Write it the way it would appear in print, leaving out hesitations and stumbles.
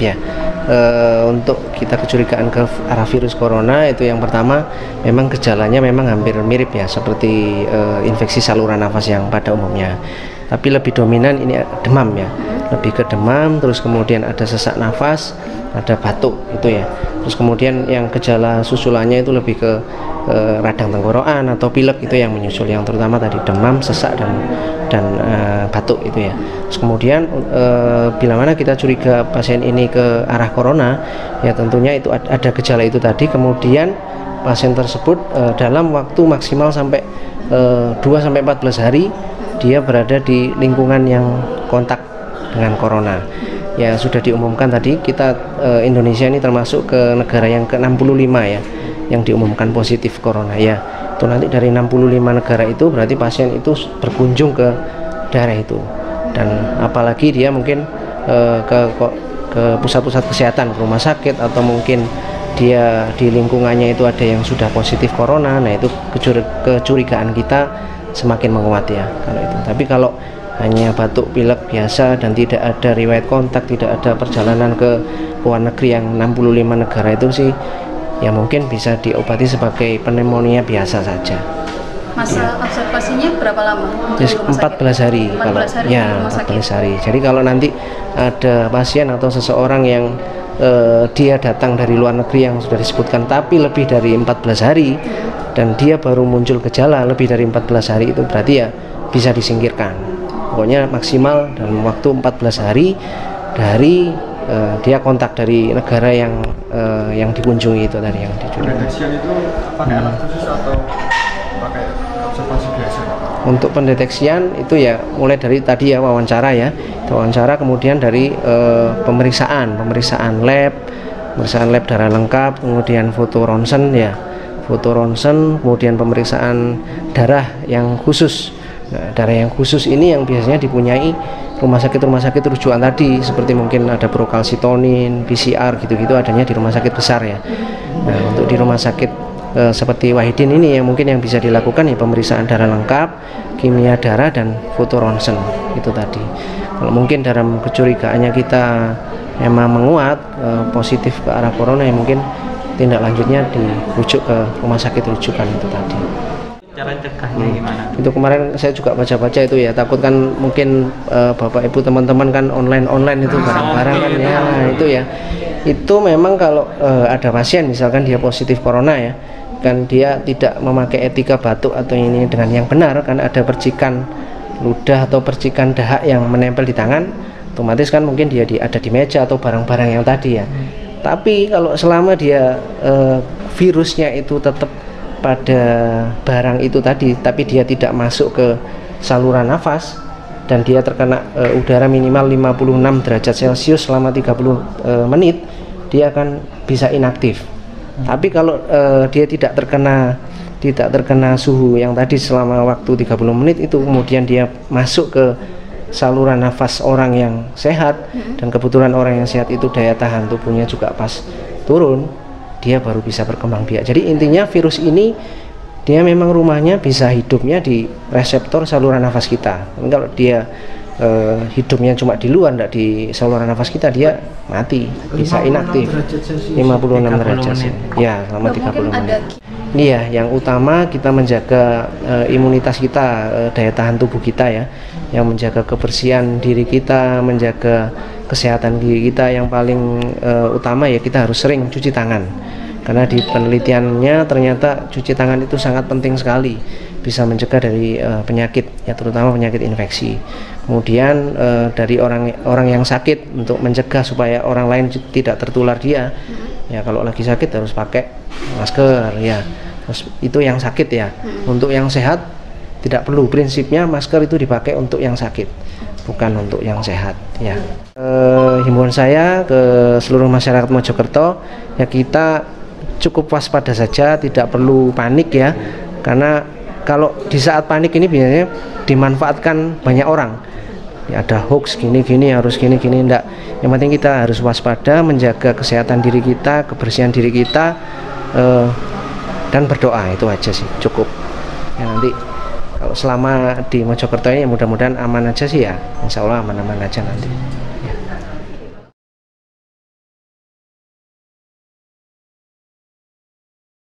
Ya, untuk kita kecurigaan ke arah virus corona itu yang pertama memang gejalanya memang hampir mirip ya seperti infeksi saluran nafas yang pada umumnya. Tapi lebih dominan ini demam ya, lebih ke demam, terus kemudian ada sesak nafas, ada batuk itu ya. Terus kemudian yang gejala susulannya itu lebih ke radang tenggorokan atau pilek itu yang menyusul, yang terutama tadi demam, sesak dan batuk itu ya. Terus kemudian bila mana kita curiga pasien ini ke arah corona, ya tentunya itu ada gejala itu tadi. Kemudian pasien tersebut dalam waktu maksimal sampai 2-14 hari dia berada di lingkungan yang kontak dengan corona. Ya sudah diumumkan tadi kita Indonesia ini termasuk ke negara yang ke-65 ya yang diumumkan positif corona ya. Itu nanti dari 65 negara itu berarti pasien itu berkunjung ke daerah itu, dan apalagi dia mungkin ke pusat-pusat kesehatan, ke rumah sakit, atau mungkin dia di lingkungannya itu ada yang sudah positif corona. Nah itu kecurigaan kita semakin menguat ya kalau itu. Tapi kalau hanya batuk pilek biasa dan tidak ada riwayat kontak, tidak ada perjalanan ke luar negeri yang 65 negara itu sih ya mungkin bisa diobati sebagai pneumonia biasa saja. Masa observasinya berapa lama? 14 hari. 14 hari ya, 14 hari. Jadi kalau nanti ada pasien atau seseorang yang dia datang dari luar negeri yang sudah disebutkan tapi lebih dari 14 hari dan dia baru muncul gejala lebih dari 14 hari, itu berarti ya bisa disingkirkan. Pokoknya maksimal dalam waktu 14 hari dari dia kontak dari negara yang dikunjungi itu tadi yang dicuri. Pendeteksian itu pakai alat khusus atau pakai observasi biasa? Untuk pendeteksian itu ya mulai dari tadi ya wawancara ya, wawancara, kemudian dari pemeriksaan lab darah lengkap, kemudian foto ronsen ya, kemudian pemeriksaan darah yang khusus. Nah, darah yang khusus ini yang biasanya dipunyai rumah sakit rujukan tadi, seperti mungkin ada prokalsitonin, PCR gitu-gitu adanya di rumah sakit besar ya. Nah, untuk di rumah sakit seperti Wahidin ini yang mungkin yang bisa dilakukan ya pemeriksaan darah lengkap, kimia darah, dan foto ronsen itu tadi. Kalau mungkin dalam kecurigaannya kita memang menguat positif ke arah corona, ya mungkin tindak lanjutnya dirujuk ke rumah sakit rujukan itu tadi. Cara cegahnya gimana? Itu kemarin saya juga baca-baca itu ya, takut kan mungkin Bapak Ibu teman-teman kan online itu barang-barang kan ya, itu ya. Itu memang kalau ada pasien misalkan dia positif corona ya, kan dia tidak memakai etika batuk atau ini dengan yang benar, kan ada percikan ludah atau percikan dahak yang menempel di tangan, otomatis kan mungkin dia ada di meja atau barang-barang yang tadi ya. Tapi kalau selama dia virusnya itu tetap pada barang itu tadi, tapi dia tidak masuk ke saluran nafas dan dia terkena udara minimal 56 derajat Celcius selama 30 menit, dia akan bisa inaktif. Tapi kalau dia tidak terkena suhu yang tadi selama waktu 30 menit itu, kemudian dia masuk ke saluran nafas orang yang sehat, dan kebetulan orang yang sehat itu daya tahan tubuhnya juga pas turun, dia baru bisa berkembang biak. Jadi intinya virus ini dia memang rumahnya bisa hidupnya di reseptor saluran nafas kita. Kalau dia hidupnya cuma di luar, tidak di saluran nafas kita, dia mati, bisa inaktif. 56 derajat ya selama 30 menit. Iya, yang utama kita menjaga imunitas kita, daya tahan tubuh kita ya, yang menjaga kebersihan diri kita, menjaga kesehatan diri kita. Yang paling utama ya kita harus sering cuci tangan, karena di penelitiannya ternyata cuci tangan itu sangat penting sekali, bisa mencegah dari penyakit ya, terutama penyakit infeksi. Kemudian dari orang yang sakit, untuk mencegah supaya orang lain tidak tertular dia ya, kalau lagi sakit harus pakai masker ya. Terus itu yang sakit ya. Untuk yang sehat tidak perlu, prinsipnya masker itu dipakai untuk yang sakit, bukan untuk yang sehat ya. Himbauan saya ke seluruh masyarakat Mojokerto ya, kita cukup waspada saja, tidak perlu panik ya, karena kalau di saat panik ini biasanya dimanfaatkan banyak orang ya, ada hoax gini-gini, harus gini-gini, enggak. Yang penting kita harus waspada, menjaga kesehatan diri kita, kebersihan diri kita, dan berdoa, itu aja sih cukup ya. Nanti kalau selama di Mojokerto ini mudah-mudahan aman aja sih ya, insya Allah aman-aman aja nanti.